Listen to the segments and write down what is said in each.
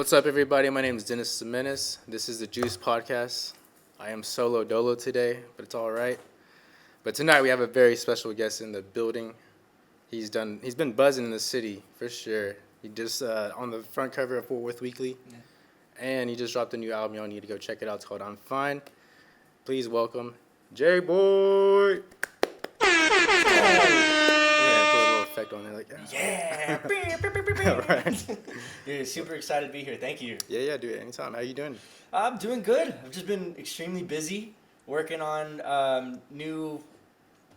What's up, everybody? My name is Dennis Jimenez. This is the Juice Podcast. I am solo dolo today, but it's all right. But tonight we have a very special guest in the building. He's been buzzing in the city for sure. He just on the front cover of Fort Worth Weekly, and he just dropped a new album. Y'all need to go check it out. It's called I'm Fine. Please welcome JaeBoy. Effect on there, like right. Dude, super excited to be here. Thank you. Yeah, dude. Anytime. How you doing? I'm doing good. I've just been extremely busy working on new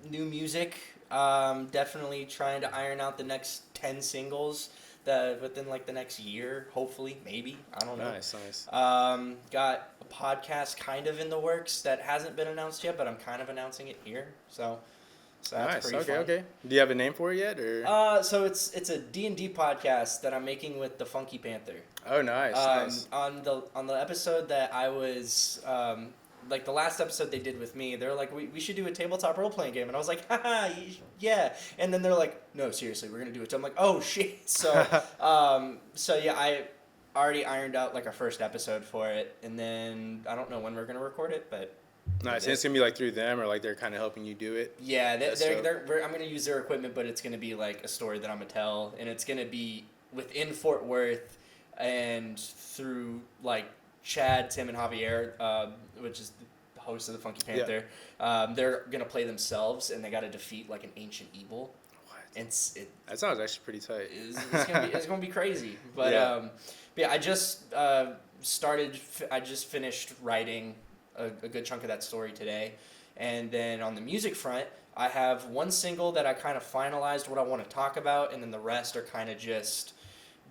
music. Definitely trying to iron out the next 10 singles that within like the next year, hopefully, maybe. I don't know. Nice. Got a podcast kind of in the works that hasn't been announced yet, but I'm kind of announcing it here. So that's nice. pretty fun. Okay. Do you have a name for it yet, or? So it's a D&D podcast that I'm making with the Funky Panther. Oh, nice. On the episode that I was like the last episode they did with me, they're like, we should do a tabletop role playing game, and I was like, haha, yeah. And then they're like, no, seriously, we're gonna do it. So I'm like, oh shit. So yeah, I already ironed out like our first episode for it, and then I don't know when we're gonna record it, but. Nice. And it's gonna be like through them, or like they're kind of helping you do it. Yeah, I'm gonna use their equipment, but it's gonna be like a story that I'm gonna tell, and it's gonna be within Fort Worth, and through like Chad, Tim, and Javier, which is the host of the Funky Panther. Yeah. They're gonna play themselves, and they got to defeat like an ancient evil. What? That sounds actually pretty tight. It's gonna be crazy, but yeah, I just finished writing a good chunk of that story today. And then on the music front, I have one single that I kind of finalized what I want to talk about, and then the rest are kind of just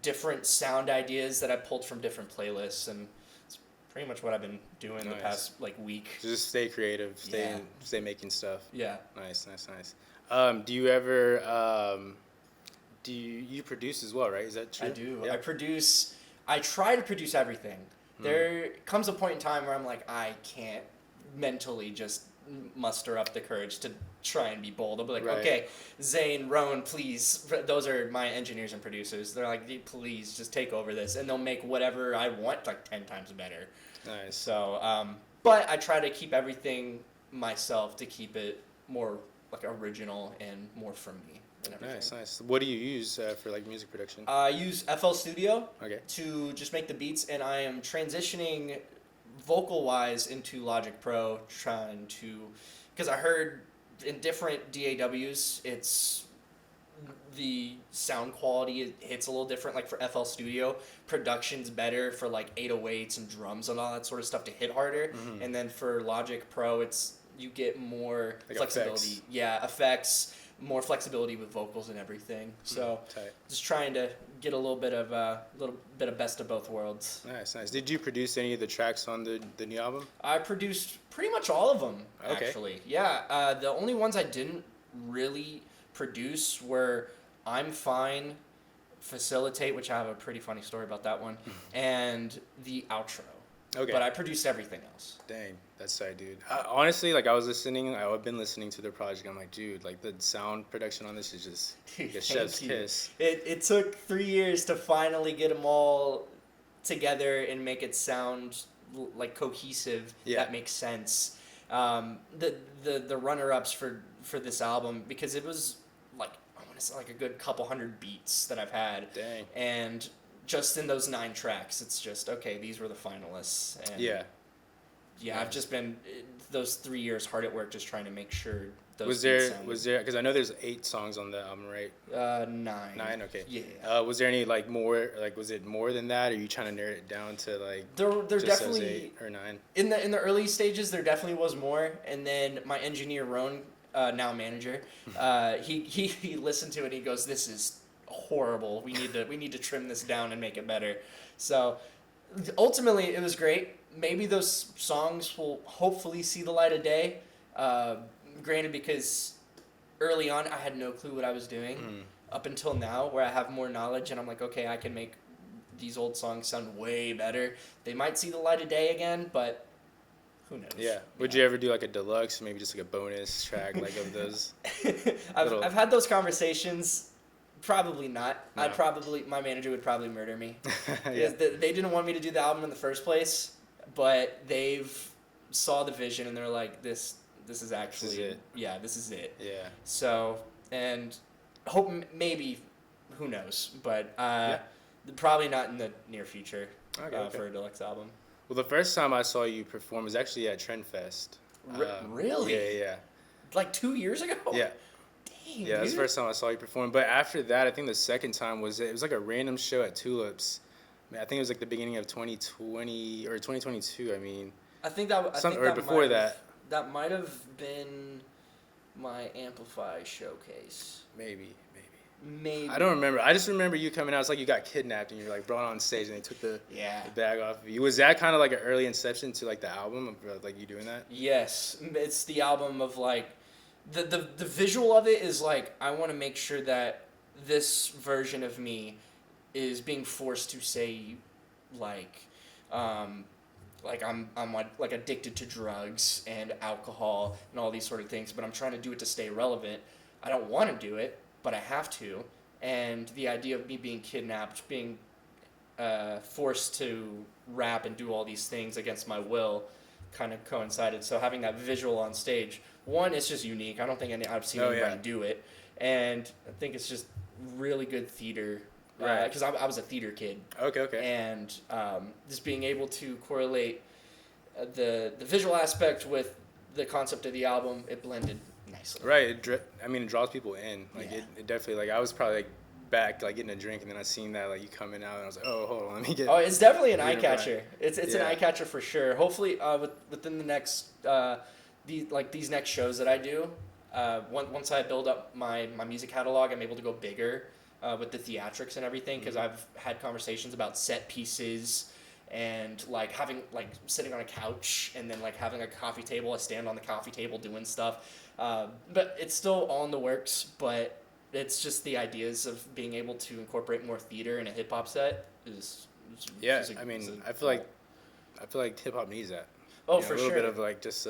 different sound ideas that I pulled from different playlists, and it's pretty much what I've been doing the past like week. So just stay creative, stay making stuff. Yeah. Nice. Do you ever do you produce as well, right? Is that true? I do. Yeah. I try to produce everything. There comes a point in time where I'm like, I can't mentally just muster up the courage to try and be bold. I'll be like, okay, Zane, Rowan, please. Those are my engineers and producers. They're like, please, just take over this. And they'll make whatever I want like 10 times better. Nice. So, but I try to keep everything myself to keep it more like original and more from me. Nice. What do you use for like music production? I use FL Studio to just make the beats, and I am transitioning vocal-wise into Logic Pro, because I heard in different DAWs, it's the sound quality it hits a little different. Like for FL Studio, production's better for like 808s and drums and all that sort of stuff to hit harder, and then for Logic Pro, you get more like flexibility. Effects. Yeah, effects. More flexibility with vocals and everything. So just trying to get a little bit of best of both worlds. Nice. Did you produce any of the tracks on the new album? I produced pretty much all of them, actually. Yeah. The only ones I didn't really produce were I'm Fine, Facilitate, which I have a pretty funny story about that one, and the outro. Okay. But I produced everything else. Dang, that's tight, dude. Honestly, like I've been listening to their project. I'm like, dude, like the sound production on this is just a chef's kiss. It took 3 years to finally get them all together and make it sound like cohesive. Yeah. That makes sense. The runner-ups for this album, because it was like I want to say like a good couple hundred beats that I've had. Dang. And just in those 9 tracks, it's just, okay, these were the finalists. And yeah, I've just been, those 3 years hard at work just trying to make sure those was there, because I know there's 8 songs on the album, right? 9. 9, okay. Yeah. Was there any, like, more, like, was it more than that, or are you trying to narrow it down to, like, there just definitely, those 8 or 9? In the early stages, there definitely was more, and then my engineer, Roan, now manager, he listened to it, and he goes, this is horrible. We need to trim this down and make it better. So ultimately it was great. Maybe those songs will hopefully see the light of day. Granted, because early on I had no clue what I was doing up until now, where I have more knowledge and I'm like, okay, I can make these old songs sound way better. They might see the light of day again, but who knows? Yeah. Would you ever do like a deluxe, maybe just like a bonus track like of those? I've had those conversations Probably not. No. My manager would probably murder me. Yeah. Because they didn't want me to do the album in the first place, but they've saw the vision and they're like, this is actually, This is it. yeah, this is it. Yeah. So, and hope maybe, who knows, but Yeah. probably not in the near future Okay. for a deluxe album. Well, the first time I saw you perform was actually at Trend Fest. Really? Yeah. Like 2 years ago? Yeah. Dang, Yeah, that's the dude. first time I saw you perform. But after that, I think the second time was like a random show at Tulips. Man, I think it was like the beginning of 2020 or 2022. I mean, I think that before might that. have, that might have been my Amplify showcase. Maybe. Maybe. I don't remember. I just remember you coming out. It's like you got kidnapped and you're like brought on stage and they took the bag off of you. Was that kind of like an early inception to like the album of like you doing that? Yes, it's the album of like the visual of it is like I want to make sure that this version of me is being forced to say like I'm like addicted to drugs and alcohol and all these sort of things, but I'm trying to do it to stay relevant. I don't want to do it, but I have to. And the idea of me being kidnapped, being forced to rap and do all these things against my will kind of coincided. So having that visual on stage, one, it's just unique. I don't think I've seen anybody do it. And I think it's just really good theater. Right. Because I was a theater kid. Okay. And just being able to correlate the visual aspect with the concept of the album, it blended nicely. Right. It draws people in. Like Yeah. it definitely. Like I was probably like back like getting a drink and then I seen that like you coming out and I was like, oh, hold on, let me get. Oh, it's definitely an eye Right. catcher. It's an Yeah. eye catcher for sure. Hopefully, within the next these next shows that I do, once I build up my music catalog, I'm able to go bigger with the theatrics and everything because I've had conversations about set pieces and like having like sitting on a couch and then like having a coffee table, I stand on the coffee table doing stuff. But it's still all in the works, but it's just the ideas of being able to incorporate more theater in a hip hop set is I feel like hip hop needs that. Oh, You know, for a little sure. bit of like just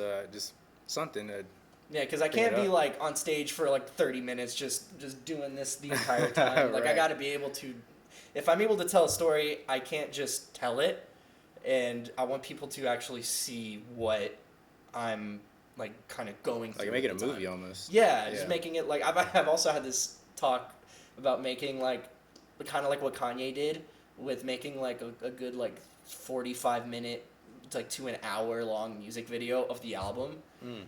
something to. Yeah, because I Bring it can't be up. like on stage for like 30 minutes just doing this the entire time. Like I Right. got to be able to, if I'm able to tell a story, I can't just tell it, and I want people to actually see what I'm like kind of going through. Like make it a at the movie time. almost. Yeah, just making it like I've also had this talk about making like kind of like what Kanye did with making like a good like 45-minute like to an hour long music video of the album.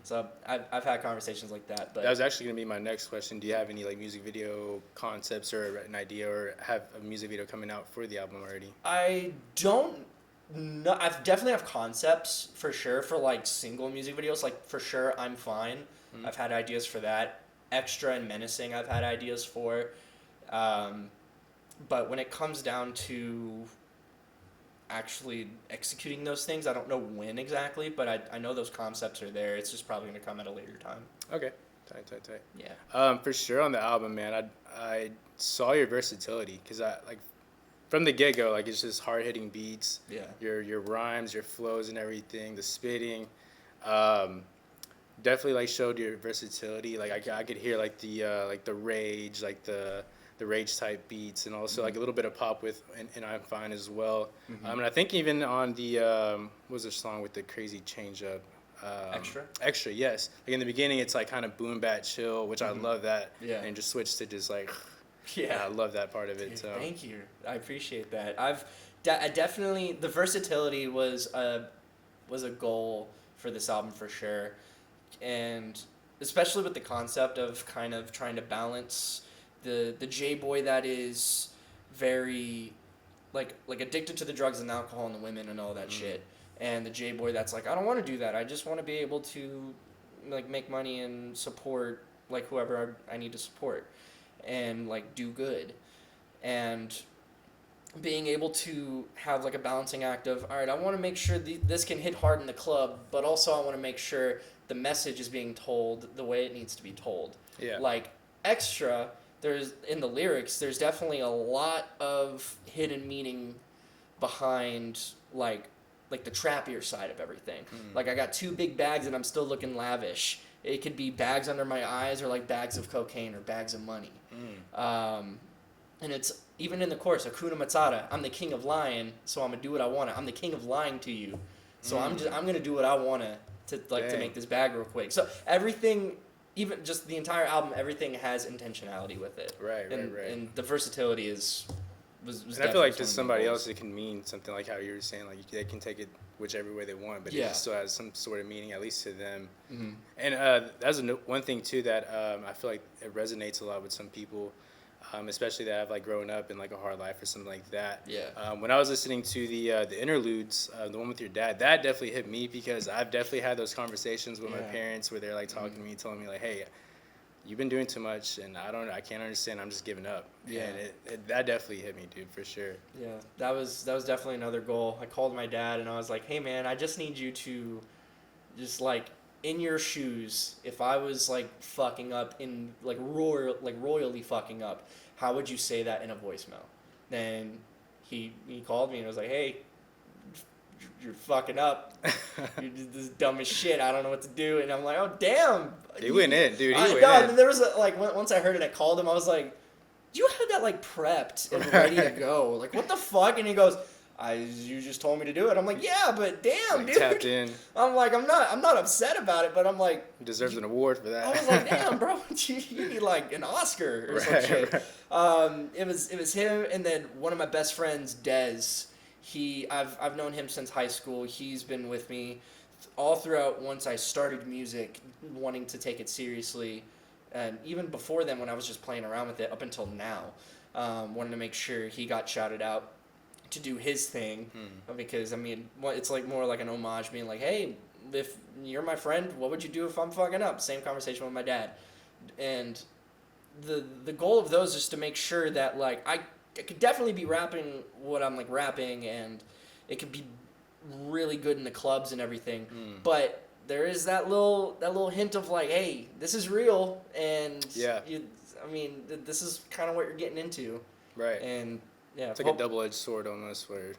So I've had conversations like that, but That was actually gonna be my next question. Do you have any like music video concepts or an idea, or have a music video coming out for the album already? I don't know. I've definitely have concepts for sure for like single music videos. Like for sure, I'm Fine. I've had ideas for that. Extra and Menacing, I've had ideas for. But when it comes down to actually executing those things, I don't know when exactly, but I know those concepts are there. It's just probably going to come at a later time. Okay, tight. Yeah. For sure on the album, man. I saw your versatility because I like from the get go, like it's just hard hitting beats. Yeah. Your rhymes, your flows, and everything. The spitting, definitely like showed your versatility. Like I could hear like the rage, like the rage type beats, and also like a little bit of pop with and I'm Fine as well. And I think even on the what was the song with the crazy change up. Extra, yes. Like in the beginning, it's like kind of boom bap chill, which I love that. Yeah. And just switch to just like, Yeah. I love that part of it. Dude, So thank you. I appreciate that. I definitely the versatility was a goal for this album for sure, and especially with the concept of kind of trying to balance the JaeBoy that is very like addicted to the drugs and alcohol and the women and all that shit, and the JaeBoy that's like I don't want to do that. I just want to be able to like make money and support like whoever I need to support and like do good, and being able to have like a balancing act of all right, I want to make sure this can hit hard in the club, but also I want to make sure the message is being told the way it needs to be told. Yeah. Like Extra, there's in the lyrics, there's definitely a lot of hidden meaning behind like the trappier side of everything. Like I got 2 big bags and I'm still looking lavish. It could be bags under my eyes or like bags of cocaine or bags of money. And it's even in the chorus, Hakuna Matata. I'm the king of lying, so I'm gonna do what I wanna. I'm the king of lying to you, so I'm gonna do what I wanna to make this bag real quick. So everything, even just the entire album, everything has intentionality with it. Right. And the versatility was And I feel like to definitely somebody one of else, it can mean something like how you were saying, like they can take it whichever way they want, but Yeah. it still has some sort of meaning, at least to them. Mm-hmm. And that's one thing too that I feel like it resonates a lot with some people, especially that have like grown up in like a hard life or something like that. Yeah. When I was listening to the interludes, the one with your dad, that definitely hit me because I've definitely had those conversations with my parents where they're like talking to me, telling me like, hey, you've been doing too much, and I can't understand. I'm just giving up. Yeah. And that definitely hit me, dude, for sure. Yeah, that was definitely another goal. I called my dad and I was like, "Hey man, I just need you to just like in your shoes, if I was like fucking up in like royally fucking up, how would you say that in a voicemail?" Then he called me and was like, "Hey, you're fucking up. You're just this dumb as shit. I don't know what to do." And I'm like, "Oh damn." He went in, dude. He went no, in. there was once I heard it, I called him. I was like, "You had that like prepped and ready to go. Like what the fuck?" And he goes, "You just told me to do it." I'm like, "Yeah, but damn, Like, dude." tapped in. I'm like, I'm not upset about it, but I'm like, He deserves an award for that. I was like, "Damn, bro, you need like an Oscar or some shit." Right. It was him, and then one of my best friends, Dez. I've known him since high school. He's been with me all throughout once I started music, wanting to take it seriously, and even before then when I was just playing around with it up until now. Wanted to make sure he got shouted out to do his thing, because I mean it's like more like an homage, being like, "Hey, if you're my friend, what would you do if I'm fucking up?" Same conversation with my dad, and the goal of those is to make sure that like I could definitely be rapping what I'm like rapping, and it could be really good in the clubs and everything, but there is that little hint of like, hey, this is real, and this is kind of what you're getting into, Right. and yeah, it's like a double-edged sword almost, where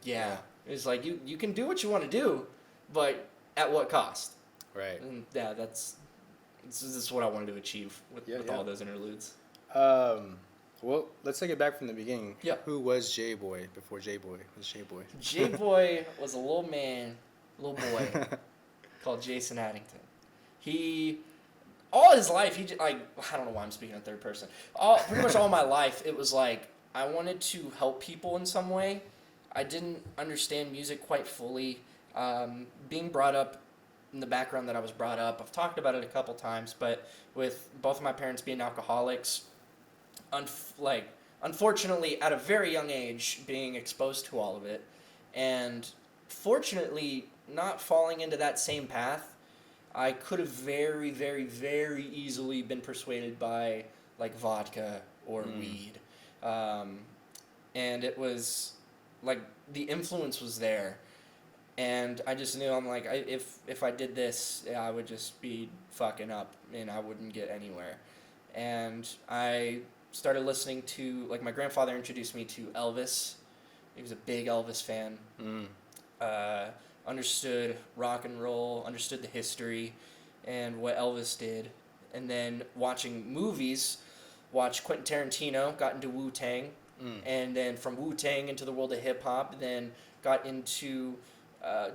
it's like you can do what you want to do, but at what cost? Right. And yeah, this is what I wanted to achieve with all those interludes. Well, let's take it back from the beginning. Yeah. Who was JaeBoy before JaeBoy was JaeBoy? JaeBoy was a little boy called Jason Addington. He, all his life, I don't know why I'm speaking in third person. Pretty much all my life, it was like I wanted to help people in some way. I didn't understand music quite fully. Being brought up in the background that I was brought up, I've talked about it a couple times, but with both of my parents being alcoholics, unfortunately, at a very young age, being exposed to all of it, and fortunately, not falling into that same path, I could have very, very, very easily been persuaded by like vodka or weed, and it was like the influence was there, and I just knew, I'm like, if I did this, I would just be fucking up and I wouldn't get anywhere, and I started listening to, like, my grandfather introduced me to Elvis. He was a big Elvis fan. Understood rock and roll, understood the history and what Elvis did. And then watching movies, watched Quentin Tarantino, got into Wu-Tang. And then from Wu-Tang into the world of hip-hop, then got into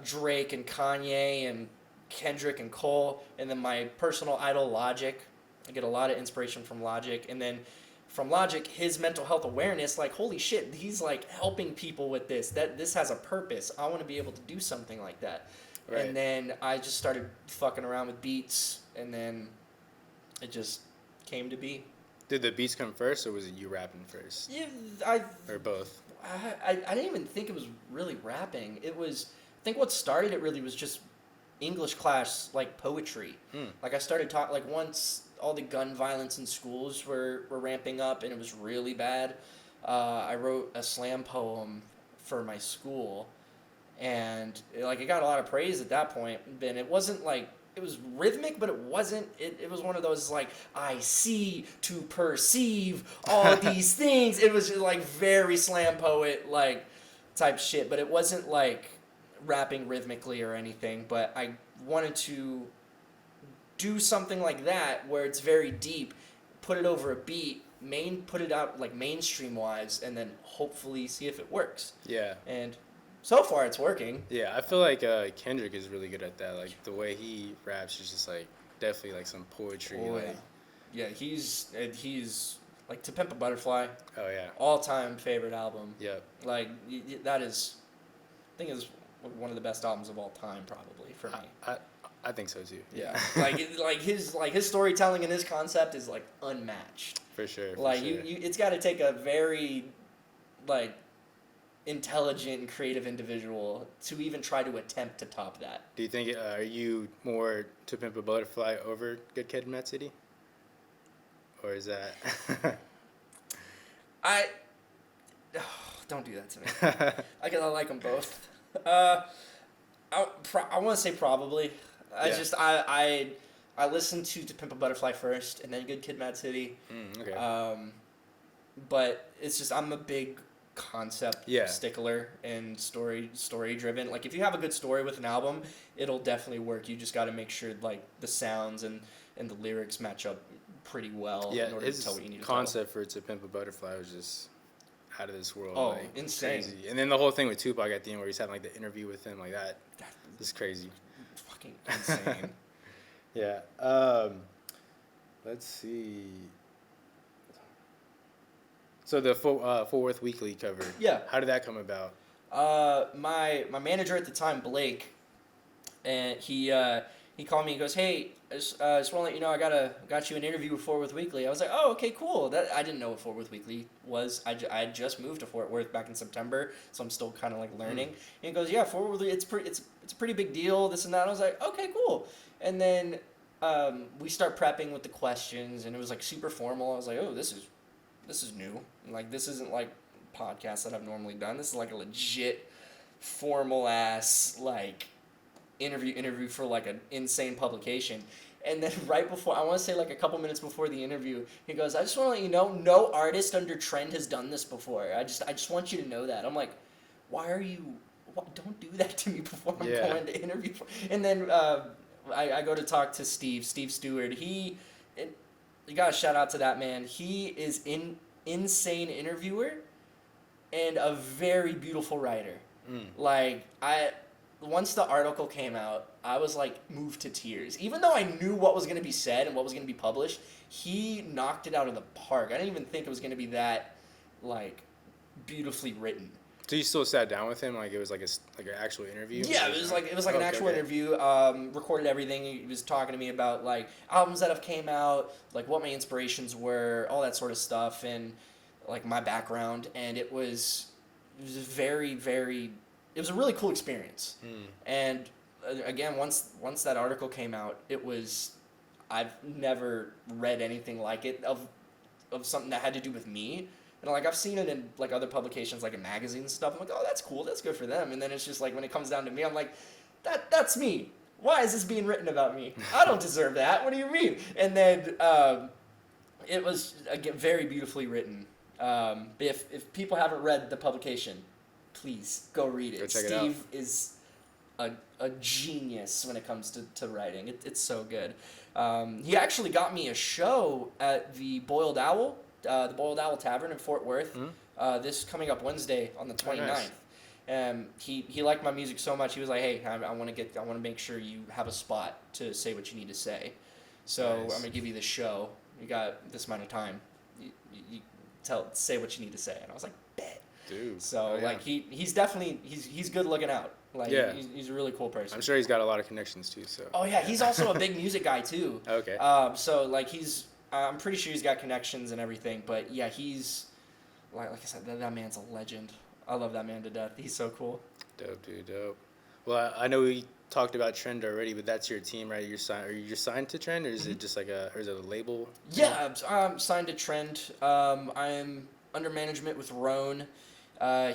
Drake and Kanye and Kendrick and Cole. And then my personal idol, Logic. I get a lot of inspiration from Logic. And then from Logic, his mental health awareness, like, holy shit, he's like helping people with this. This has a purpose. I want to be able to do something like that. Right. And then I just started fucking around with beats, and then it just came to be. Did the beats come first, or was it you rapping first? Yeah, or both. I didn't even think it was really rapping. It was, I think what started it really was just English class, like poetry. Like I started talking, like once all the gun violence in schools were ramping up and it was really bad, I wrote a slam poem for my school, and it got a lot of praise at that point. And it wasn't like, it was rhythmic, but it wasn't, it was one of those like, I see to perceive all these things. It was just like very slam poet like type shit, but it wasn't like rapping rhythmically or anything. But I wanted to do something like that where it's very deep, put it over a beat, put it out like mainstream wise, and then hopefully see if it works. Yeah. And so far, it's working. Yeah, I feel like Kendrick is really good at that. Like the way he raps is just like definitely like some poetry. Oh like, yeah, he's like To Pimp a Butterfly, oh yeah. all time favorite album. Yep. Like that is, I think is one of the best albums of all time, probably for me. I think so too. Yeah, like his storytelling and his concept is like unmatched. For sure. Like sure. you it's got to take a very like intelligent and creative individual to even try to attempt to top that. Do you think are you more To Pimp a Butterfly over Good Kid, Mad City? Or is that Don't do that to me. I like them both. I want to say probably. I listened to Pimp a Butterfly first, and then Good Kid, Mad City. Okay. But it's just I'm a big concept stickler and story driven. Like if you have a good story with an album, it'll definitely work. You just got to make sure like the sounds and the lyrics match up pretty well in order to tell what you need to tell. Concept for To Pimp a Butterfly was just out of this world. Oh, like, insane. Crazy. And then the whole thing with Tupac at the end where he's having like the interview with him, like that is crazy. Fucking insane. Yeah. Let's see. So the Fort Worth Weekly cover. Yeah. How did that come about? My manager at the time, Blake, and he called me and goes, "Hey, I just want to let you know I got you an interview with Fort Worth Weekly." I was like, "Oh, okay, cool." That I didn't know what Fort Worth Weekly was. I had just moved to Fort Worth back in September, so I'm still kind of like learning. And he goes, "Yeah, Fort Worth, it's a pretty big deal, this and that." And I was like, "Okay, cool." And then we start prepping with the questions, and it was like super formal. I was like, "Oh, this is new. Like this isn't like podcasts that I've normally done. This is like a legit formal ass like interview for like an insane publication." And then right before, I want to say like a couple minutes before the interview, he goes, "I just want to let you know, no artist under Trend has done this before. I just want you to know that." I'm like, "Why are you? Don't do that to me before I'm going to interview." And then I go to talk to Steve Stewart. You got to shout out to that man. He is insane interviewer and a very beautiful writer. Like once the article came out, I was like moved to tears. Even though I knew what was going to be said and what was going to be published, he knocked it out of the park. I didn't even think it was going to be that like beautifully written. So you still sat down with him, like it was like an actual interview? Yeah, it was like an actual interview. Recorded everything. He was talking to me about like albums that have came out, like what my inspirations were, all that sort of stuff, and like my background. And it was very, very. It was a really cool experience. And again, once that article came out, it was. I've never read anything like it of something that had to do with me. And like I've seen it in like other publications, like in magazines and stuff. I'm like, oh, that's cool, that's good for them. And then it's just like when it comes down to me, I'm like, that's me. Why is this being written about me? I don't deserve that. What do you mean? And then it was again very beautifully written. If people haven't read the publication, please go read it. Go check Steve it out. is a genius when it comes to writing. It's so good. He actually got me a show at the Boiled Owl. The Boiled Owl Tavern in Fort Worth. This coming up Wednesday on the 29th. Nice. He liked my music so much. He was like, "Hey, I want to make sure you have a spot to say what you need to say. So Nice. I'm gonna give you this show. You got this amount of time. You say what you need to say." And I was like, "Bet." Dude. So like he's definitely he's good looking out. Like he's a really cool person. I'm sure he's got a lot of connections too. So. Oh yeah, he's also a big music guy too. Okay. So like I'm pretty sure he's got connections and everything, but yeah, he's like I said, that man's a legend. I love that man to death. He's so cool. Dope, dude, dope. Well, I know we talked about Trend already, but that's your team, right? Are you signed to Trend, or is it just or is it a label? Yeah, I'm signed to Trend. I'm under management with Roan.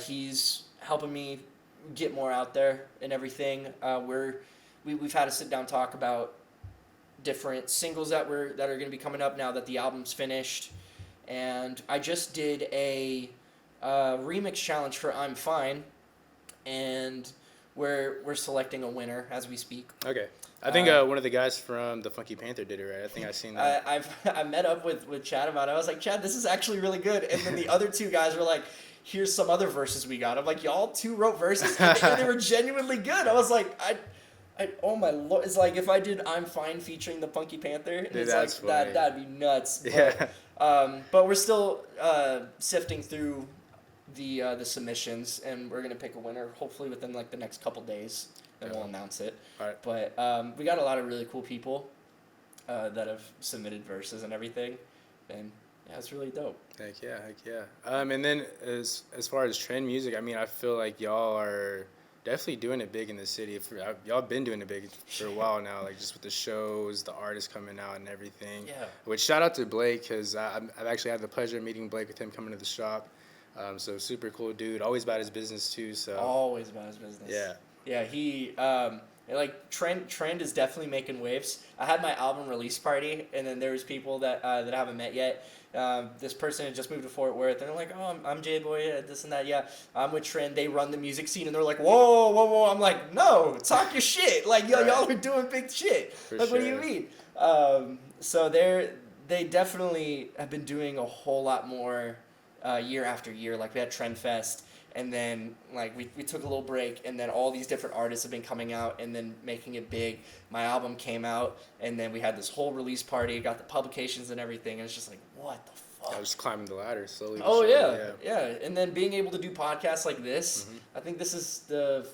He's helping me get more out there and everything. We've had a sit down talk about different singles that are going to be coming up now that the album's finished, and I just did a remix challenge for "I'm Fine," and we're selecting a winner as we speak. Okay. I think one of the guys from the Funky Panther did it, right? I think I seen that. I met up with Chad about it. I was like, Chad, this is actually really good. And then the other two guys were like, here's some other verses we got. I'm like, y'all two wrote verses, and they were genuinely good. I was like, oh my lord, it's like if I did I'm Fine featuring the Funky Panther, and Dude, it's that's like funny. that'd be nuts. Yeah. But we're still sifting through the submissions, and we're gonna pick a winner hopefully within like the next couple days, and we'll announce it. All right. But we got a lot of really cool people that have submitted verses and everything, and yeah, it's really dope. Heck yeah. And then as far as trend music, I mean, I feel like y'all are definitely doing it big in the city. Y'all been doing it big for a while now, like just with the shows, the artists coming out and everything. Yeah. Which shout out to Blake, because I've actually had the pleasure of meeting Blake with him coming to the shop. So super cool dude, always about his business too. So Always about his business. yeah. Yeah, he like Trend is definitely making waves. I had my album release party, and then there was people that I haven't met yet. This person had just moved to Fort Worth, and they're like, "Oh, I'm JaeBoy, this and that." Yeah, I'm with Trend. They run the music scene, and they're like, "Whoa!" I'm like, "No, talk your shit. Like, y'all are doing big shit. Like, what do you mean?" So they definitely have been doing a whole lot more year after year. Like we had Trend Fest. And then, like, we took a little break, and then all these different artists have been coming out and then making it big. My album came out, and then we had this whole release party, got the publications and everything, and it's just like, what the fuck? I was climbing the ladder slowly. Oh, yeah. And then being able to do podcasts like this, I think this is the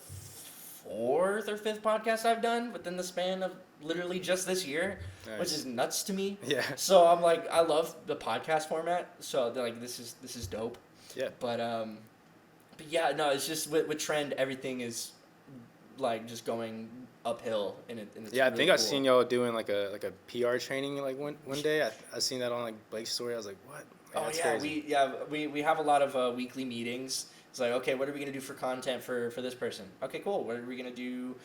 4th or 5th podcast I've done within the span of literally just this year, which is nuts to me. Yeah. So I'm like, I love the podcast format, so like this is dope. Yeah. But yeah, no, it's just with Trend, everything is like just going uphill, and it's Yeah, I really think cool. I've seen y'all doing like a PR training like one day. I seen that on like Blake's story. I was like, what? Like, that's crazy. we have a lot of weekly meetings. It's like, okay, what are we gonna do for content for this person? Okay, cool. What are we gonna do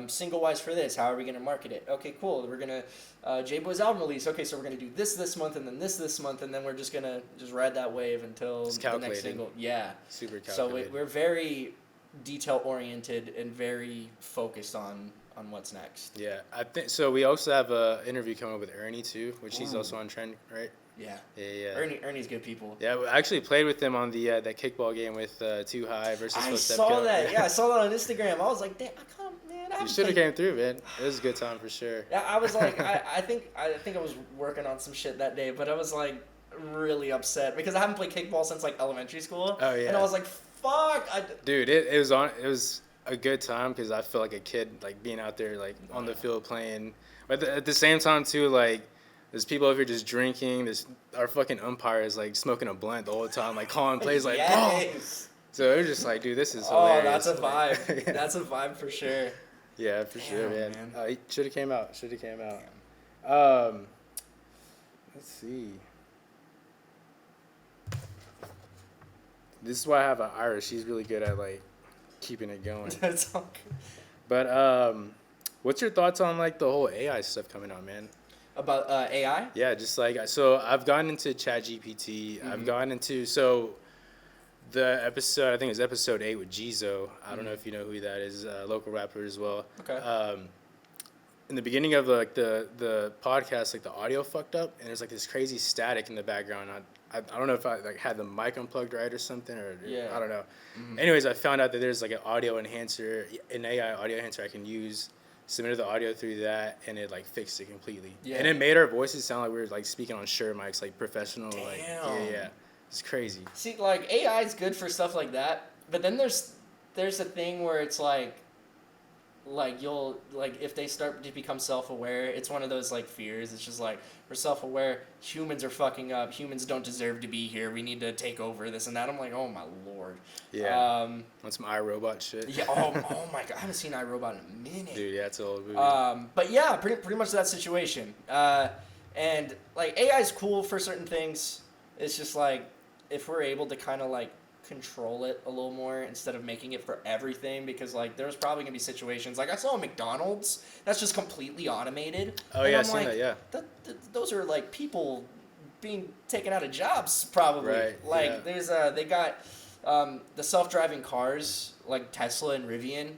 single wise for this? How are we gonna market it? Okay, cool. We're gonna JaeBoy's album release. Okay, so we're gonna do this month, and then this month, and then we're just gonna ride that wave until the next single. Yeah. Super So calculated. we're very detail oriented and very focused on what's next. Yeah, I think so. We also have a interview coming up with Ernie too, which he's also on Trend, right? Yeah. Yeah. Ernie's good people. Yeah, I actually played with him on the that kickball game with Too High versus I Footstep saw Kill. that. Yeah, I saw that on Instagram. I was like, damn, You should have came through, man. It was a good time for sure. Yeah, I was like, I think I was working on some shit that day, but I was like really upset because I haven't played kickball since like elementary school. Oh yeah. And I was like, fuck. Dude, it was a good time because I felt like a kid like being out there like on the field playing, but at the same time too like. There's people over here just drinking. Our fucking umpire is like smoking a blunt the whole time, like calling plays like, yes. So it was just like, dude, this is hilarious. Oh, that's a vibe. Yeah. That's a vibe for sure. Yeah, for sure, man. He should have came out. Let's see. This is why I have an Irish. She's really good at like keeping it going. That's all good. But what's your thoughts on like the whole AI stuff coming out, man? About AI? Yeah, just like so I've gotten into ChatGPT. I've gotten into the episode, I think it was episode 8 with Jizo. I don't know if you know who that is, a local rapper as well. Okay. In the beginning of like the podcast, like the audio fucked up, and there's like this crazy static in the background. I don't know if I like had the mic unplugged right or something, or I don't know. Anyways, I found out that there's like an audio enhancer, an AI audio enhancer I can use. Submitted the audio through that, and it like fixed it completely. Yeah. And it made our voices sound like we were like speaking on Shure mics, like professional. Damn. Like yeah. It's crazy. See, like AI is good for stuff like that, but then there's a thing where it's like you'll like if they start to become self-aware, it's one of those like fears. It's just like we're self-aware, humans are fucking up, humans don't deserve to be here, we need to take over this and that. I'm like, oh my lord. Yeah. Want some iRobot shit? Yeah. Oh my god, I haven't seen iRobot in a minute. Dude, yeah, it's an old movie. But yeah, pretty much that situation. And like AI is cool for certain things. It's just like if we're able to kind of like control it a little more instead of making it for everything, because like there's probably gonna be situations like I saw a McDonald's that's just completely automated. Oh yeah, I've seen that. Yeah. Those are like people being taken out of jobs probably. Right. Like yeah. there's they got the self-driving cars like Tesla and Rivian.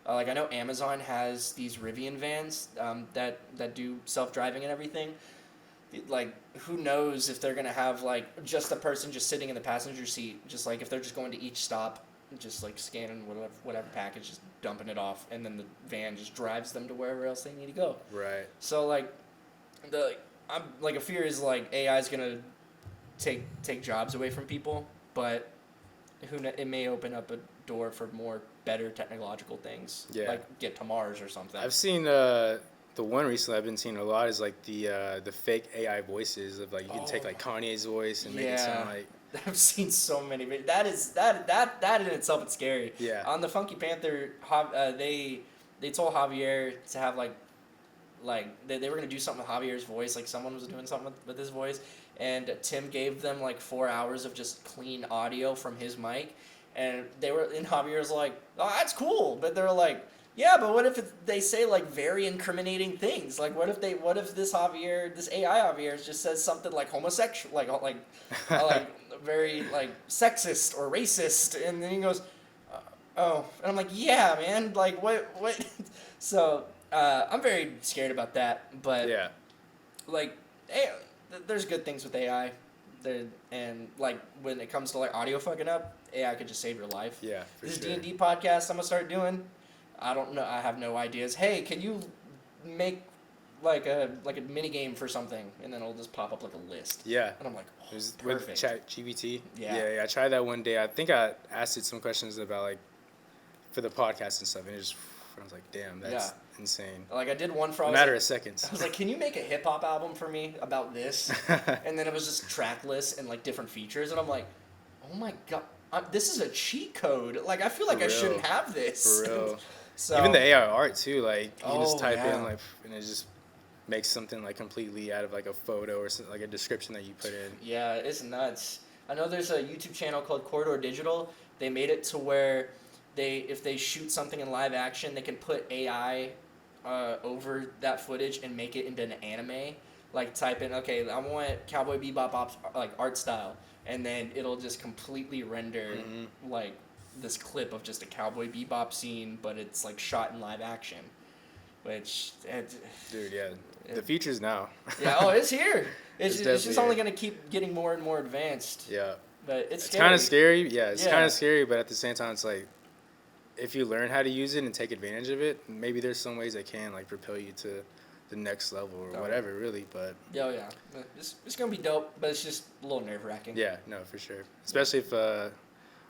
Like I know Amazon has these Rivian vans that do self-driving and everything. Like who knows if they're gonna have like just a person just sitting in the passenger seat, just like if they're just going to each stop, just like scanning whatever package, just dumping it off, and then the van just drives them to wherever else they need to go. Right. So like I'm like a fear is like AI is gonna take jobs away from people, but it may open up a door for more better technological things. Yeah. Like get to Mars or something. I've seen the one recently I've been seeing a lot is like the fake AI voices of like you can take like Kanye's voice and make it sound like. I've seen so many. That in itself is scary. Yeah. On the Funky Panther, they told Javier to have like they were gonna do something with Javier's voice. Like someone was doing something with his voice, and Tim gave them like 4 hours of just clean audio from his mic, and Javier's like, oh, that's cool, but they're like, yeah, but what if they say like very incriminating things? Like what if this AI Javier just says something like homosexual, like very like sexist or racist, and then he goes, oh, and I'm like, yeah, man, like what? So I'm very scared about that, but Yeah. like, there's good things with AI, and like when it comes to like audio fucking up, AI could just save your life. Yeah. For This sure. D&D podcast I'm gonna start doing, I don't know. I have no ideas. Hey, can you make like a mini game for something, and then it'll just pop up like a list. Yeah. And I'm like, oh, It was perfect. with ChatGPT. Yeah. Yeah. I tried that one day. I think I asked it some questions about like for the podcast and stuff, and I was like, damn, that's insane. Like I did one for A matter of seconds. I was like, can you make a hip hop album for me about this? And then it was just track lists and like different features, and I'm like, oh my god, this is a cheat code. Like I feel like I shouldn't have this. For real. So even the AI art too, like you can just type yeah. in like, and it just makes something like completely out of like a photo or like a description that you put in. Yeah, it's nuts. I know there's a YouTube channel called Corridor Digital. They made it to where if they shoot something in live action, they can put AI over that footage and make it into an anime. Like type in, okay, I want Cowboy Bebop like art style, and then it'll just completely render like this clip of just a Cowboy Bebop scene, but it's like shot in live action. Which, dude, yeah, the future's now. Yeah, oh, it's here. It's just definitely only here. gonna keep getting more and more advanced. Yeah, But it's kind of scary. Yeah, it's kind Yeah. of scary, but at the same time, it's like if you learn how to use it and take advantage of it, maybe there's some ways that can like propel you to the next level or whatever, really. But Oh yeah, it's gonna be dope, but it's just a little nerve wracking. yeah, no, for sure. Especially if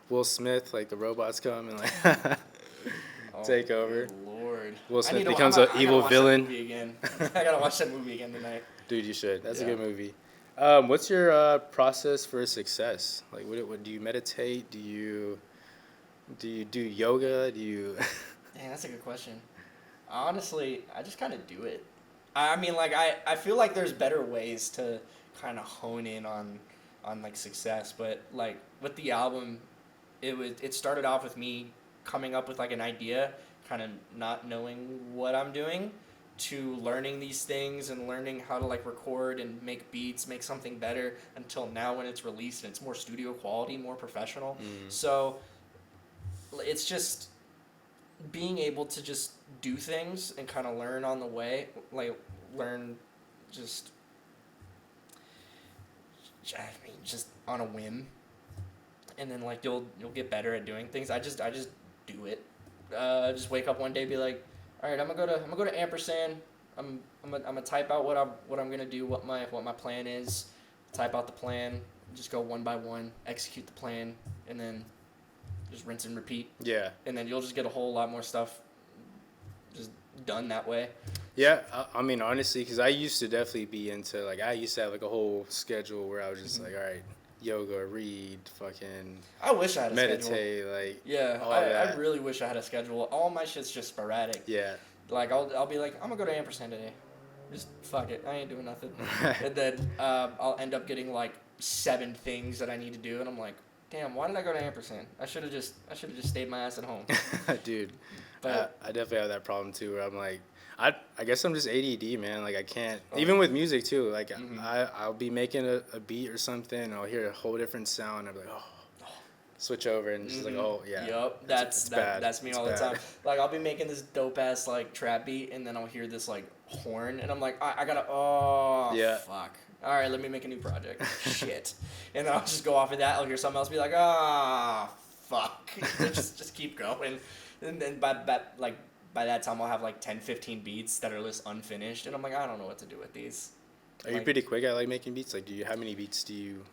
Will Smith, like the robots come and like take over. Good Lord. Will Smith becomes an evil villain. I gotta watch that movie again. I gotta watch that movie again tonight. Dude, you should. That's a Yeah. good movie. What's your process for success? Like, what do you meditate? Do you do yoga? Do you? Dang, that's a good question. Honestly, I just kind of do it. I mean, like I feel like there's better ways to kind of hone in on like success, but like with the album, it started off with me coming up with like an idea, kind of not knowing what I'm doing, to learning these things and learning how to like record and make beats, make something better, until now when it's released and it's more studio quality, more professional. So it's just being able to just do things and kind of learn on the way, like learn just on a whim, and then like you'll get better at doing things. I just do it. Just wake up one day, be like, all right, I'm gonna go to ampersand. I'm gonna type out what I'm gonna do, what my plan is. Type out the plan. Just go one by one, execute the plan, and then just rinse and repeat. Yeah. And then you'll just get a whole lot more stuff just done that way. Yeah, I mean, honestly, because I used to definitely be into, like, I used to have, like, a whole schedule where I was just like, all right, yoga, read, fucking I wish I had a meditate, schedule. like, Yeah, all I that. really wish I had a schedule. All my shit's just sporadic. Yeah. Like, I'll be like, I'm going to go to ampersand today. Just fuck it. I ain't doing nothing. And then I'll end up getting, like, 7 things that I need to do, and I'm like, damn, why did I go to ampersand? I should have just stayed my ass at home. Dude, But I definitely have that problem, too, where I'm like, I guess I'm just ADD, man. Like, I can't, even with music, too. Like, I'll be making a beat or something, and I'll hear a whole different sound. I'm like, oh, switch over and just like, oh yeah. Yep, it's bad. that's me It's all the bad. time. Like I'll be making this dope ass like trap beat, and then I'll hear this like horn, and I'm like, I gotta, oh Yeah. fuck. All right, let me make a new project. Shit, and then I'll just go off of that. I'll hear something else, be like, ah, fuck. just keep going, and then by that time I'll have like 10, 15 beats that are just unfinished, and I'm like, I don't know what to do with these. Are you pretty quick at like making beats? Like, how many beats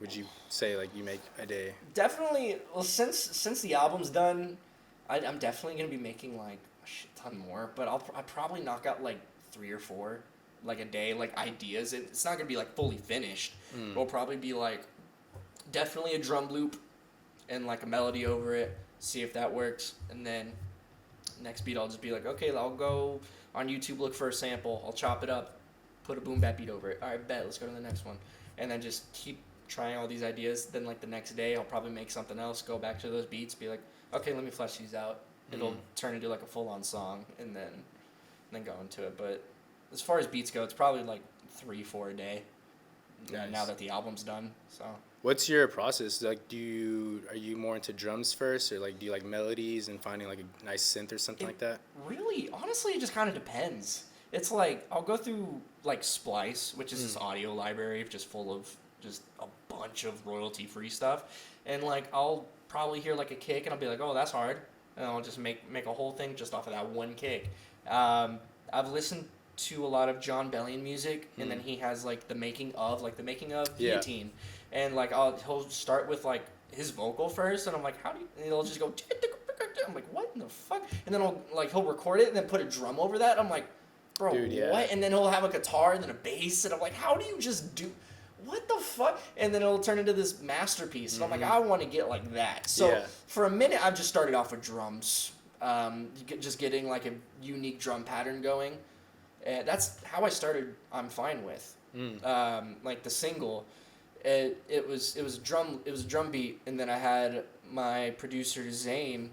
would you say like you make a day? Definitely. Well, since the album's done, I'm definitely gonna be making like a shit ton more. But I probably knock out like 3 or 4 like a day, like ideas. It's not gonna be like fully finished. It'll probably be like definitely a drum loop and like a melody over it. See if that works, and then next beat I'll just be like, okay, I'll go on YouTube, look for a sample. I'll chop it up, put a boom bap beat over it. All right, bet. Let's go to the next one, and then just keep trying all these ideas. Then like the next day, I'll probably make something else. Go back to those beats, be like, okay, let me flesh these out. It'll turn into like a full on song, and then go into it. But as far as beats go, it's probably like 3, 4 a day. Nice. Now that the album's done, so. What's your process? Like, are you more into drums first, or like do you like melodies and finding like a nice synth or something like that? Really, honestly, it just kind of depends. It's like I'll go through like Splice, which is this audio library just full of just a bunch of royalty free stuff, and like I'll probably hear like a kick and I'll be like, oh, that's hard, and I'll just make a whole thing just off of that one kick. I've listened to a lot of John Bellion music, and then he has like the making of Guillotine, and like he'll start with like his vocal first, and I'm like, how do you? And he'll just go. I'm like, what in the fuck? And then he'll record it and then put a drum over that. I'm like, bro, Dude, yeah. what? And then he'll have a guitar and then a bass, and I'm like, how do you just do? What the fuck? And then it'll turn into this masterpiece, and I'm like, I want to get like that. So for a minute, I've just started off with drums, just getting like a unique drum pattern going. That's how I started. I'm fine with like the single. It was a drum beat, and then I had my producer Zane.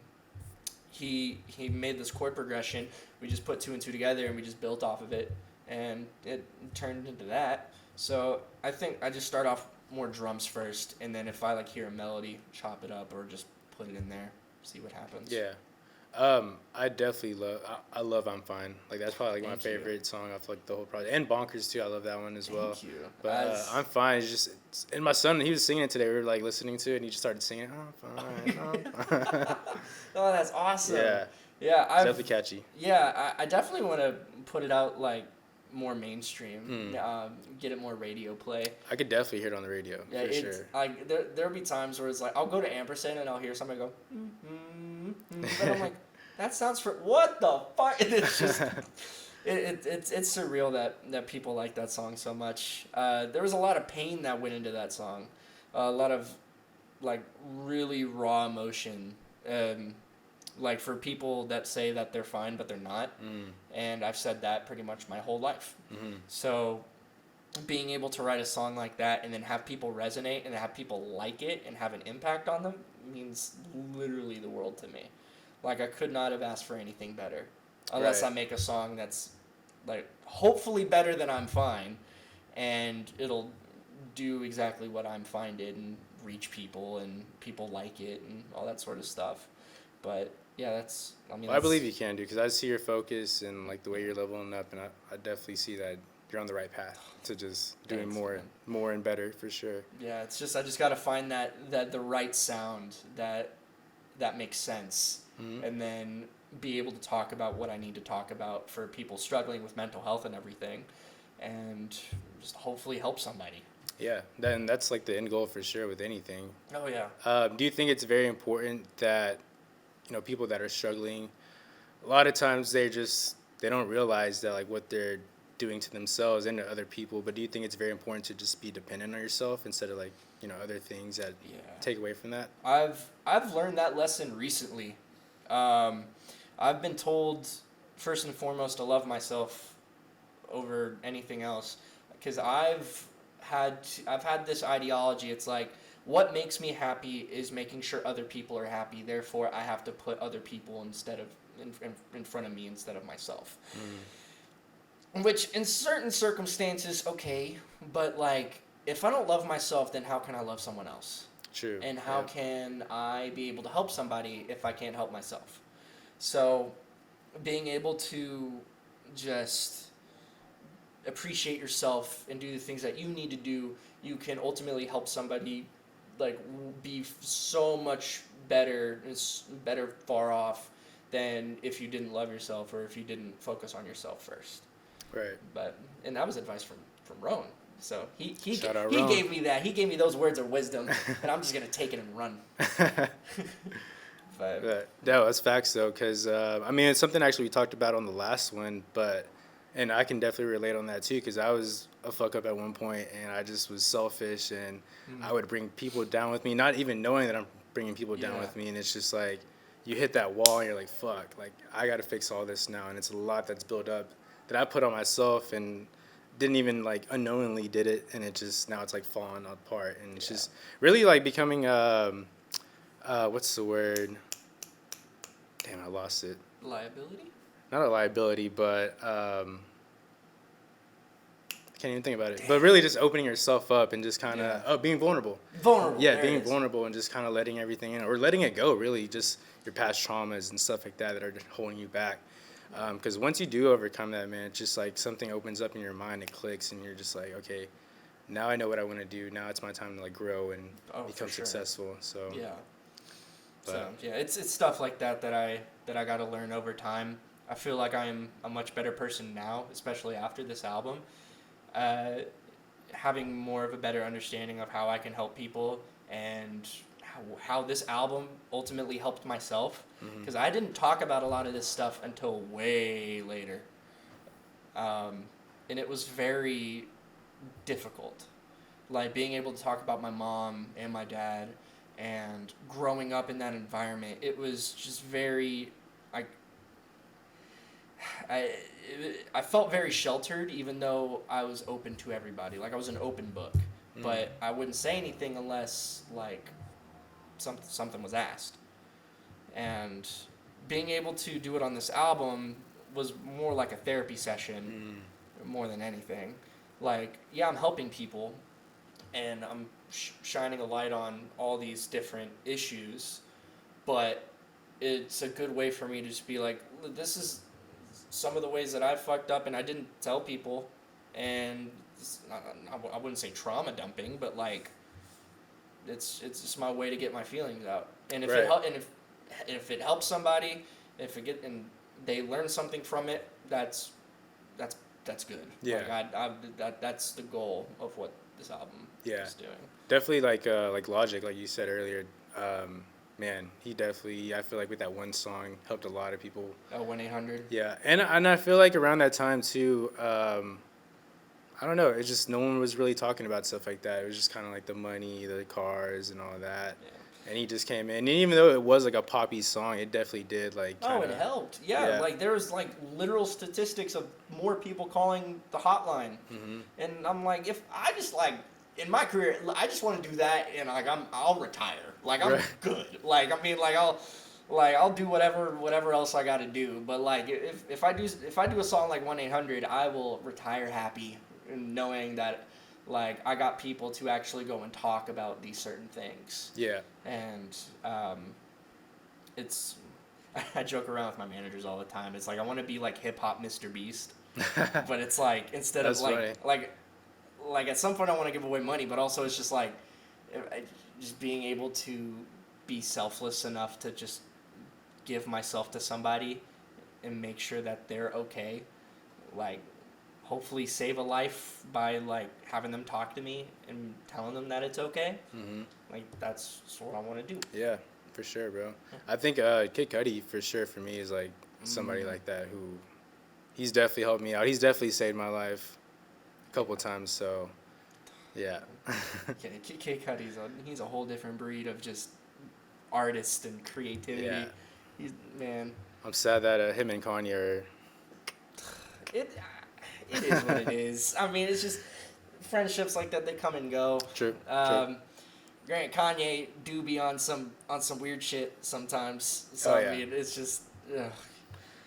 He made this chord progression. We just put 2 and 2 together, and we just built off of it, and it turned into that. So I think I just start off more drums first, and then if I like hear a melody, chop it up or just put it in there, see what happens. Yeah. I definitely I love I'm Fine. Like that's probably like my favorite song off like the whole project. And Bonkers too. I love that one as well. Thank you. But I'm Fine is just and my son, he was singing it today. We were like listening to it and he just started singing I'm fine. I'm fine. Oh, that's awesome. Yeah. Yeah, It's definitely catchy. Yeah, I definitely want to put it out like more mainstream. Get it more radio play. I could definitely hear it on the radio for sure. Like there'll be times where it's like I'll go to Ampersand and I'll hear somebody go, but I'm like, that sounds for what the fuck? And it's just it's surreal that people like that song so much. There was a lot of pain that went into that song, a lot of like really raw emotion. Like for people that say that they're fine but they're not, and I've said that pretty much my whole life. So being able to write a song like that and then have people resonate and have people like it and have an impact on them means literally the world to me. Like I could not have asked for anything better, unless I make a song that's like hopefully better than I'm Fine, and it'll do exactly what I'm Fine did and reach people and people like it and all that sort of stuff. But yeah, I believe you can, dude, because I see your focus and like the way you're leveling up, and I definitely see that you're on the right path to just doing more and better for sure. Yeah, it's just I just gotta find that the right sound that makes sense, and then be able to talk about what I need to talk about for people struggling with mental health and everything, and just hopefully help somebody. Yeah, then that's like the end goal for sure with anything. Oh yeah. Do you think it's very important that people that are struggling, a lot of times they don't realize that like what they're doing to themselves and to other people, but do you think it's very important to just be dependent on yourself instead of like other things that take away from that? I've learned that lesson recently. I've been told first and foremost to love myself over anything else, because I've had this ideology. It's like, what makes me happy is making sure other people are happy. Therefore, I have to put other people in front of me instead of myself. Which, in certain circumstances, okay, but like, if I don't love myself, then how can I love someone else? True. And how can I be able to help somebody if I can't help myself? So being able to just appreciate yourself and do the things that you need to do, you can ultimately help somebody like be so much better far off than if you didn't love yourself or if you didn't focus on yourself first. Right. But and that was advice from Rowan. So he Rowan. gave me that. He gave me those words of wisdom, and I'm just gonna take it and run. But no, that's facts though, because I mean, it's something actually we talked about on the last one, and I can definitely relate on that too, because I was a fuck up at one point, and I just was selfish, and I would bring people down with me, not even knowing that I'm bringing people down with me, and it's just like you hit that wall, and you're like, fuck, like I got to fix all this now, and it's a lot that's built up that I put on myself, and didn't even like unknowingly did it, and it just now it's like falling apart, and it's just really like becoming what's the word? Damn, I lost it. liability? Not a liability, but I can't even think about it. Damn. But really just opening yourself up and just kind of being vulnerable. Vulnerable. Yeah, being vulnerable and just kind of letting everything in, or letting it go, really, just your past traumas and stuff like that are holding you back. Because once you do overcome that, man, it's just like something opens up in your mind, it clicks, and you're just like, okay, now I know what I want to do. Now it's my time to like grow and become successful. So yeah. So yeah, it's stuff like that I got to learn over time. I feel like I am a much better person now, especially after this album. Having more of a better understanding of how I can help people and how this album ultimately helped myself. Because I didn't talk about a lot of this stuff until way later. And it was very difficult. Like being able to talk about my mom and my dad and growing up in that environment, it was just very, I felt very sheltered, even though I was open to everybody. Like I was an open book, but I wouldn't say anything unless like something was asked. And being able to do it on this album was more like a therapy session, more than anything. Like, yeah, I'm helping people, and I'm shining a light on all these different issues, but it's a good way for me to just be like, this is some of the ways that I fucked up and I didn't tell people, and I wouldn't say trauma dumping, but like it's just my way to get my feelings out. And if if it helps somebody, and they learn something from it, that's good. Yeah. Like that's the goal of what this album is doing. Definitely like Logic, like you said earlier. Man, he definitely, I feel like with that one song helped a lot of people. 1-800. Yeah, and I feel like around that time too. I don't know. It's just no one was really talking about stuff like that. It was just kind of like the money, the cars, and all that. Yeah. And he just came in, and even though it was like a poppy song, it definitely did like. Kinda, it helped. Yeah, like there was like literal statistics of more people calling the hotline, and I'm like, if I just like in my career, I just want to do that, and like I'll retire. Like I'm good. Like I mean, like I'll do whatever else I got to do. But like if I do a song like 1-800, I will retire happy, knowing that like I got people to actually go and talk about these certain things. Yeah. And it's I joke around with my managers all the time. It's like I want to be like hip hop Mr. Beast, but it's like instead of like at some point I want to give away money, but also it's just like just being able to be selfless enough to just give myself to somebody and make sure that they're okay. Like hopefully save a life by like having them talk to me and telling them that it's okay. Like that's what I want to do. Yeah, for sure, bro. I think Kid Cudi for sure for me is like somebody like that who he's definitely helped me out. He's definitely saved my life a couple times. So yeah. Kid Cudi's he's a whole different breed of just artist and creativity. Yeah. He's man. I'm sad that him and Kanye are. It is what it is. I mean, it's just friendships like that. They come and go. True. Granted, Kanye do be on some weird shit sometimes. So I mean, it's just. Ugh.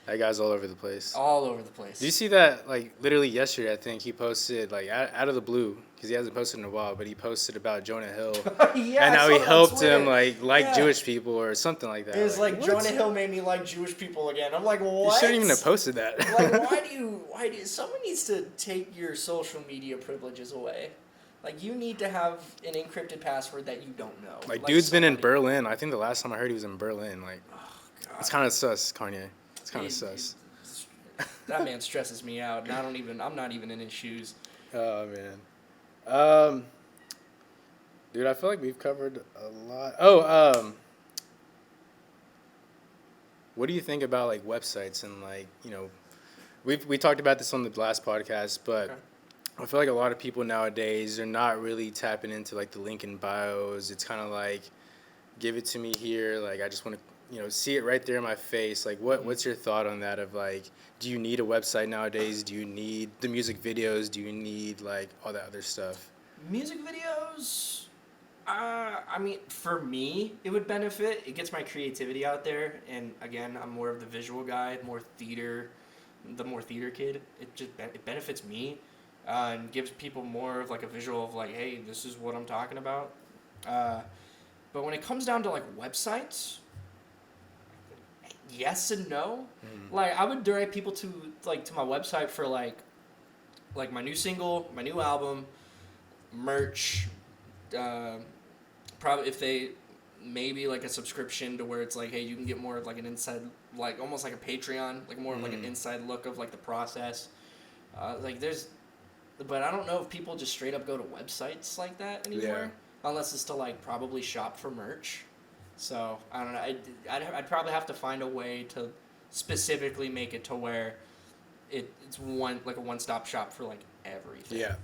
That guy's all over the place. All over the place. Do you see that? Like literally yesterday, I think he posted like out of the blue. because he hasn't posted in a while, but he posted about Jonah Hill. Yeah, And I how saw he that on helped him Twitter. like Yeah. Jewish people or something like that. It was like what? Jonah Hill made me like Jewish people again. I'm like, You what? shouldn't even have posted that. Like, why do someone needs to take your social media privileges away? Like, you need to have an encrypted password that you don't know. Like dude's been in somebody- Berlin. I think the last time I heard he was in Berlin. Like, Oh, God. it's kind of sus, Kanye. It's kind of He- sus. That man stresses me out, and I'm not even in his shoes. Oh man. Dude, I feel like we've covered a lot. Oh, what do you think about like websites and like, you know, we talked about this on the last podcast, but Okay. I feel like a lot of people nowadays are not really tapping into like the link in bios. It's kind of like, give it to me here. Like I just want to, you know, see it right there in my face. Like what's your thought on that? Of like, do you need a website nowadays? Do you need the music videos? Do you need like all that other stuff? Music videos, I mean, for me, it would benefit. It gets my creativity out there, and again, I'm more of the visual guy, the more theater kid. It benefits me, and gives people more of like a visual of like, hey, this is what I'm talking about. But when it comes down to like websites, yes and no. Like I would direct people to my website for like my new single, my new album, merch, probably if they maybe like a subscription to where it's like, hey, you can get more of like an inside, like almost like a Patreon, like more of like an inside look of like the process. But I don't know if people just straight up go to websites like that anymore, unless it's to like probably shop for merch. So I don't know. I'd probably have to find a way to specifically make it to where it's a one-stop shop for like everything. Yeah.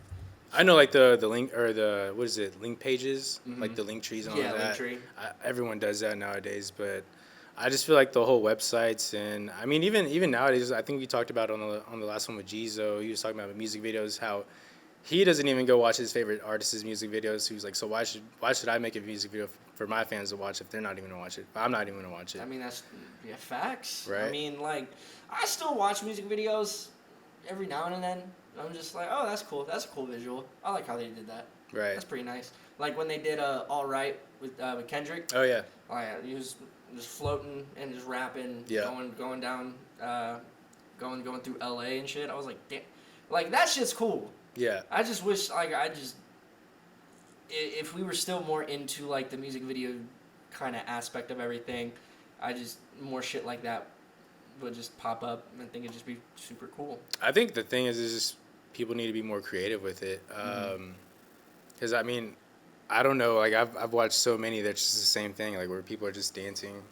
I know like the link or the what is it, link pages, like the link trees and all that. Linktree. Everyone does that nowadays, but I just feel like the whole websites and I mean even nowadays, I think we talked about on the last one with Jizo. He was talking about music videos, how he doesn't even go watch his favorite artist's music videos. He was like, so why should I make a music video for my fans to watch if they're not even gonna watch it? I'm not even gonna watch it. I mean, that's facts. Right. I mean, like, I still watch music videos every now and then. I'm just like, oh, that's cool. That's a cool visual. I like how they did that. Right. That's pretty nice. Like when they did All Right with Kendrick. Oh yeah. He was just floating and just rapping, going down, going through LA and shit. I was like, damn, like that shit's cool. Yeah. I just wish, if we were still more into like the music video kind of aspect of everything, more shit like that would just pop up, and I think it'd just be super cool. I think the thing is just people need to be more creative with it. Because I mean, I don't know. Like I've watched so many that's just the same thing. Like where people are just dancing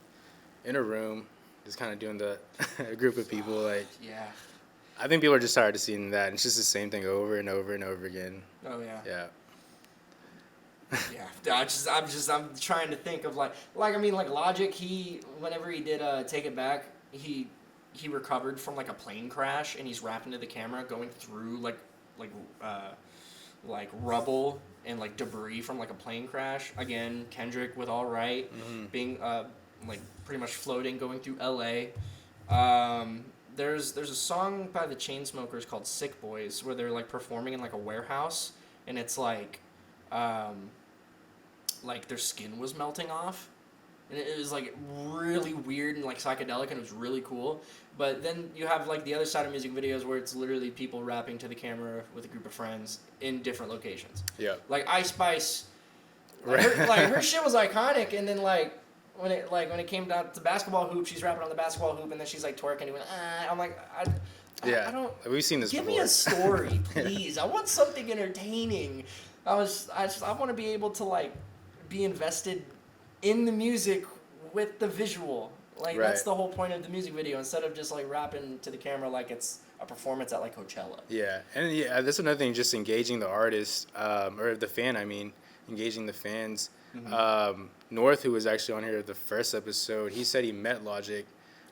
in a room, just kind of doing the a group of people. Like Yeah. I think people are just tired of seeing that. It's just the same thing over and over and over again. Oh yeah. Yeah. Yeah. I'm trying to think of like I mean like Logic. Whenever he did Take It Back, he recovered from like a plane crash and he's rapping to the camera going through like rubble and like debris from like a plane crash. Again, Kendrick with All Right, being like pretty much floating going through LA. There's a song by the Chainsmokers called Sick Boys where they're like performing in like a warehouse and it's like their skin was melting off. And it was like really weird and like psychedelic and it was really cool. But then you have like the other side of music videos where it's literally people rapping to the camera with a group of friends in different locations. Yeah. Like Ice Spice, Right. her shit was iconic, and then when it came down to basketball hoop, she's rapping on the basketball hoop, and then she's like twerking, doing I'm like, I don't. We've seen this Give before. me a story, please. I want something entertaining. I want to be able to like be invested in the music with the visual. Like that's the whole point of the music video, instead of just like rapping to the camera like it's a performance at like Coachella. Yeah, and that's another thing. Just engaging the artist or the fan. I mean, engaging the fans. North, who was actually on here the first episode, he said he met Logic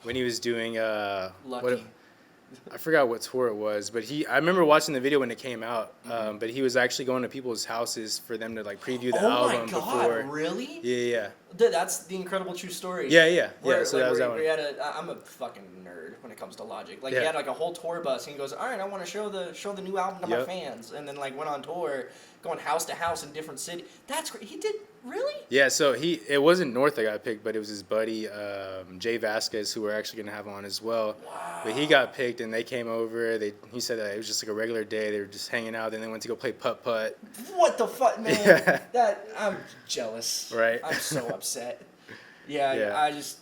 when he was doing Lucky. I forgot what tour it was, but I remember watching the video when it came out. But he was actually going to people's houses for them to like preview the album Oh my god, before. really? Yeah. That's the incredible true story. Yeah. Where, So like, that was where, that where one. he had I'm a fucking nerd when it comes to Logic. Like he Yeah. had like a whole tour bus, and he goes, "All right, I want to show the new album to my Yep. fans," and then like went on tour, going house to house in different cities. That's great. He did really. Yeah, so it wasn't North that got picked, but it was his buddy Jay Vasquez, who we're actually gonna have on as well. Wow. But he got picked, and they came over. He said that it was just like a regular day. They were just hanging out. Then they went to go play putt putt. What the fuck, man? Yeah. That I'm jealous. Right. I'm so upset. Yeah, Yeah. I just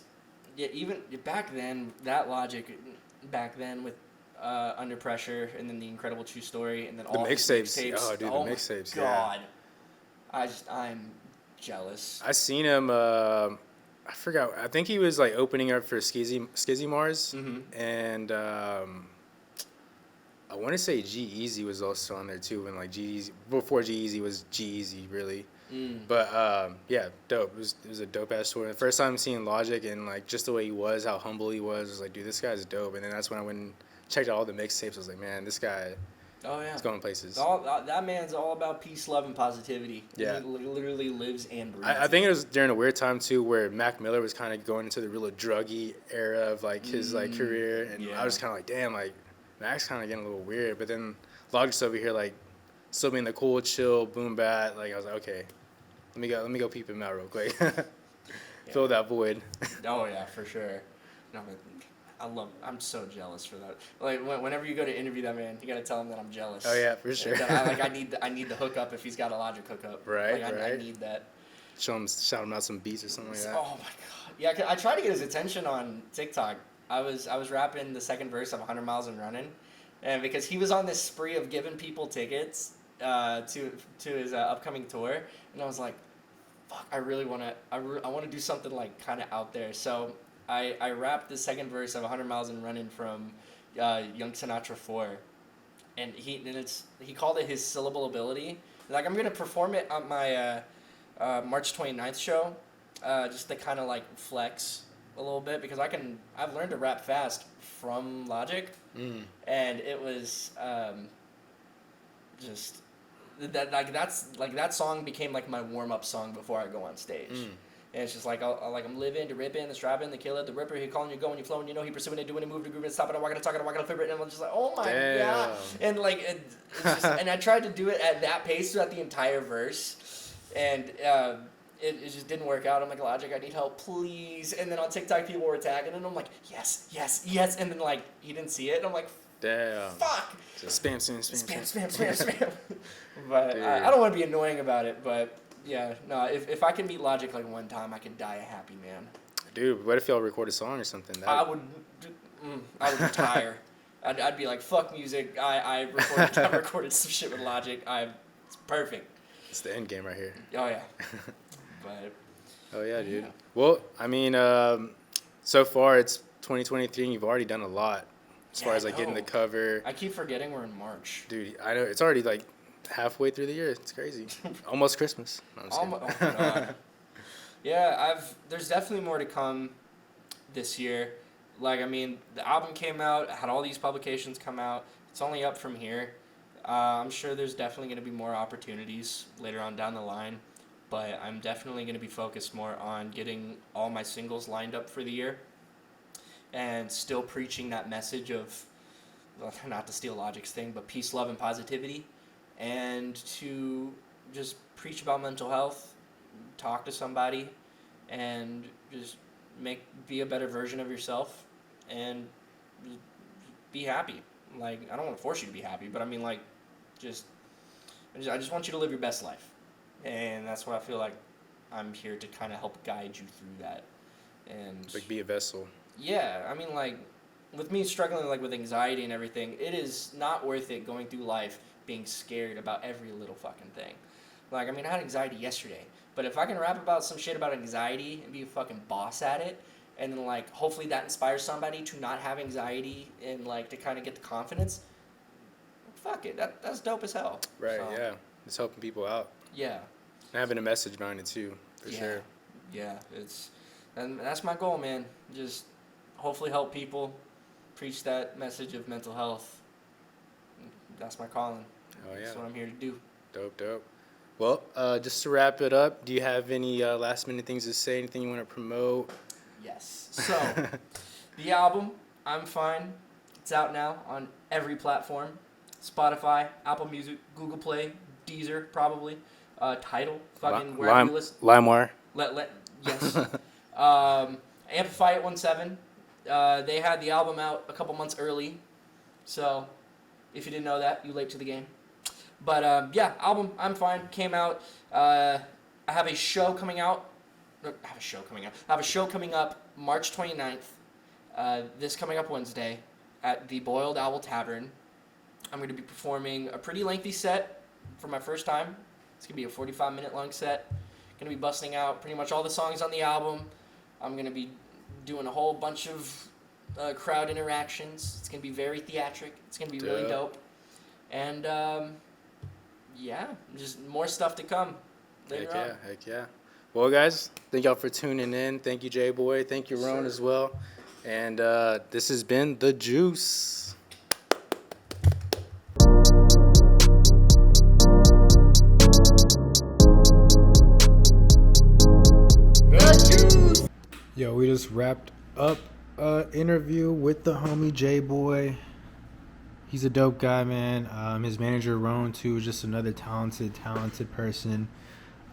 even back then that Logic back then with Under Pressure and then the Incredible True Story and then The all his mixtapes. Oh, dude, the my mixtapes, yeah. God, I'm jealous. I seen him. I forgot. I think he was like opening up for Skizzy Mars, and I want to say G-Eazy was also on there too. When like G-Eazy, before G-Eazy was G-Eazy really. But yeah, dope. It was a dope ass tour. The first time seeing Logic and like just the way he was, how humble he was like, dude, this guy's dope. And then that's when I went and checked out all the mixtapes. I was like, man, this guy Oh yeah, is going places. that man's all about peace, love, and positivity. Yeah. He literally lives and breathes. I think it was during a weird time too, where Mac Miller was kind of going into the real druggy era of like his like career, and yeah. I was kind of like, damn, like Mac's kind of getting a little weird. But then Logic's over here like still being the cool, chill, boom bat. Like I was like, okay, let me go peep him out real quick, fill that void. Oh yeah, for sure. No, I'm so jealous for that. Like whenever you go to interview that man, you gotta tell him that I'm jealous. Oh yeah, for sure. I need the hookup if he's got a Logic hookup. Right, Like, right. I need that. Shout him out some beats or something like that. Oh my god. Yeah, I tried to get his attention on TikTok. I was rapping the second verse of 100 Miles and Running, and because he was on this spree of giving people tickets to his upcoming tour, and I was like, fuck, I really want to do something like kind of out there. So I rapped the second verse of 100 Miles and Running from Young Sinatra 4, and he called it his syllable ability. Like I'm gonna perform it on my March 29th show, just to kind of like flex a little bit because I've learned to rap fast from Logic, and it was just that song became like my warm up song before I go on stage. And it's just like I'm living, the ripping, the strapping, the killer, the ripper. He calling you, going, you flowing. You know he pursuing it, doing it, moving, the grooving, stopping, walking, talking, flip it, and I'm just like, oh my god. And like, it's just, and I tried to do it at that pace throughout the entire verse, and it just didn't work out. I'm like, Logic, I need help, please. And then on TikTok, people were tagging, and I'm like, yes, and then like he didn't see it, and I'm like, damn. fuck. Just spam. But I don't want to be annoying about it, but. Yeah, no, if I can meet Logic like one time, I can die a happy man. Dude, what if y'all record a song or something? I would retire. I'd be like, fuck music. I recorded some shit with Logic. It's perfect. It's the end game right here. Oh yeah. But. Oh yeah, dude. Yeah. Well, I mean, so far it's 2023, and you've already done a lot as far as like getting the cover. I keep forgetting we're in March. Dude, I know it's already like halfway through the year. It's crazy. Almost Christmas. No, oh my god. Yeah, there's definitely more to come this year. Like, I mean, the album came out, had all these publications come out. It's only up from here. I'm sure there's definitely going to be more opportunities later on down the line, but I'm definitely going to be focused more on getting all my singles lined up for the year and still preaching that message of, well, not to steal Logic's thing, but peace, love, and positivity. And to just preach about mental health, talk to somebody, and just be a better version of yourself, and be happy. Like, I don't want to force you to be happy, but I mean, like, I just want you to live your best life, and that's what I feel like I'm here to kind of help guide you through that, and like be a vessel. Yeah, I mean, like, with me struggling like with anxiety and everything, it is not worth it going through life being scared about every little fucking thing. Like, I mean, I had anxiety yesterday, but if I can rap about some shit about anxiety and be a fucking boss at it, and then, like, hopefully that inspires somebody to not have anxiety and, like, to kind of get the confidence, fuck it, that's dope as hell. Right, so, yeah. It's helping people out. Yeah. And having a message behind it, too, for sure. Yeah, and that's my goal, man. Just hopefully help people, preach that message of mental health. That's my calling. Oh, yeah. That's what I'm here to do. Dope. Well, just to wrap it up, do you have any last minute things to say? Anything you want to promote? Yes. So, the album, I'm Fine. It's out now on every platform. Spotify, Apple Music, Google Play, Deezer, probably. Tidal, fucking wherever you listen. LimeWire. Yes. Amplify at 17. They had the album out a couple months early. So, if you didn't know that, you late to the game. But yeah, album I'm Fine came out. I have a show coming out. I have a show coming up March 29th. This coming up Wednesday at the Boiled Owl Tavern. I'm going to be performing a pretty lengthy set for my first time. It's going to be a 45-minute long set. Going to be busting out pretty much all the songs on the album. I'm going to be doing a whole bunch of crowd interactions. It's going to be very theatric. It's going to be really dope. And yeah, just more stuff to come later on. Heck yeah. Well, guys, thank y'all for tuning in. Thank you, JaeBoy. Thank you, Ron, as well. And this has been The Juice. Yo, we just wrapped up an interview with the homie JaeBoy. He's a dope guy, man. His manager, Ron, too, is just another talented person.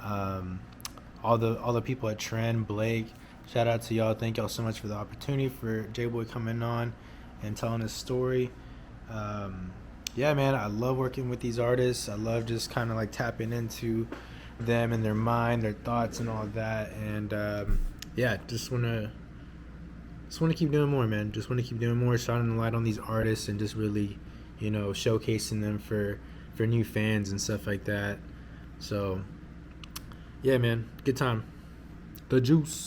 All the people at TRND, Blake, shout out to y'all. Thank y'all so much for the opportunity for JaeBoy coming on and telling his story. Yeah, man, I love working with these artists. I love just kind of like tapping into them and their mind, their thoughts, and all that. And yeah, just wanna keep doing more, man. Just wanna keep doing more, shining the light on these artists, and just really, showcasing them for new fans and stuff like that. So, yeah, man, good time. The Juice.